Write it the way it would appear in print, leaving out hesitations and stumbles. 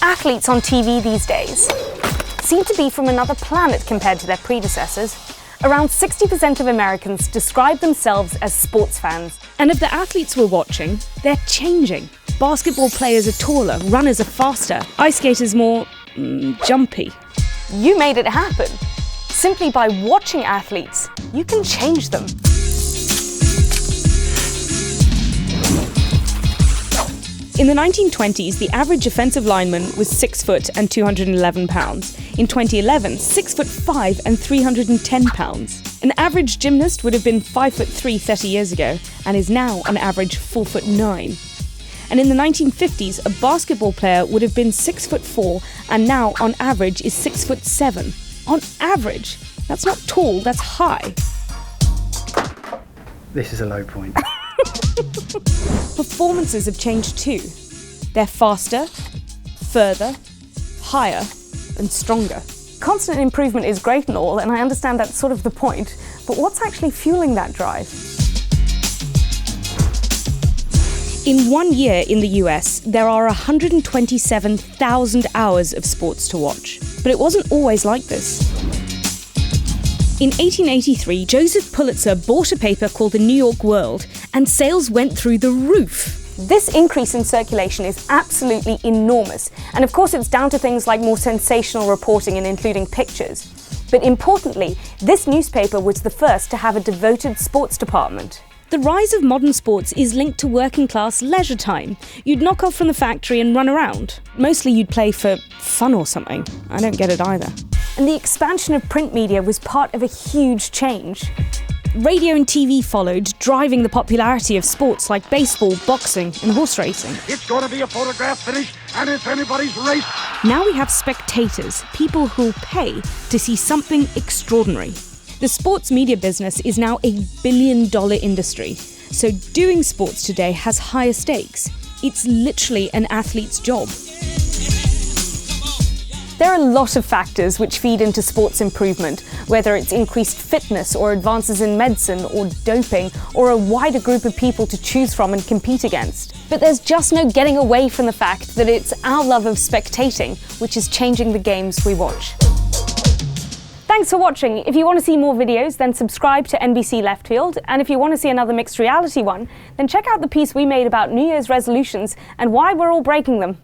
Athletes on TV these days seem to be from another planet compared to their predecessors. Around 60% of Americans describe themselves as sports fans. And of the athletes we're watching, they're changing. Basketball players are taller, runners are faster, ice skaters more jumpy. You made it happen. Simply by watching athletes, you can change them. In the 1920s, the average offensive lineman was 6 foot and 211 pounds. In 2011, 6 foot 5 and 310 pounds. An average gymnast would have been 5'3" 30 years ago, and is now on average 4'9". And in the 1950s, a basketball player would have been 6'4", and now on average is 6'7". On average! That's not tall, that's high. This is a low point. Performances have changed too. They're faster, further, higher, and stronger. Constant improvement is great and all, and I understand that's sort of the point, but what's actually fueling that drive? In 1 year in the US, there are 127,000 hours of sports to watch. But it wasn't always like this. In 1883, Joseph Pulitzer bought a paper called the New York World, and sales went through the roof. This increase in circulation is absolutely enormous, and of course it's down to things like more sensational reporting and including pictures. But importantly, this newspaper was the first to have a devoted sports department. The rise of modern sports is linked to working class leisure time. You'd knock off from the factory and run around. Mostly you'd play for fun or something. I don't get it either. And the expansion of print media was part of a huge change. Radio and TV followed, driving the popularity of sports like baseball, boxing, and horse racing. It's going to be a photograph finish, and it's anybody's race. Now we have spectators, people who'll pay to see something extraordinary. The sports media business is now a billion-dollar industry, so doing sports today has higher stakes. It's literally an athlete's job. There are a lot of factors which feed into sports improvement, whether it's increased fitness or advances in medicine or doping or a wider group of people to choose from and compete against. But there's just no getting away from the fact that it's our love of spectating which is changing the games we watch. Thanks for watching. If you want to see more videos, then subscribe to NBC Left Field, and if you want to see another mixed reality one, then check out the piece we made about New Year's resolutions and why we're all breaking them.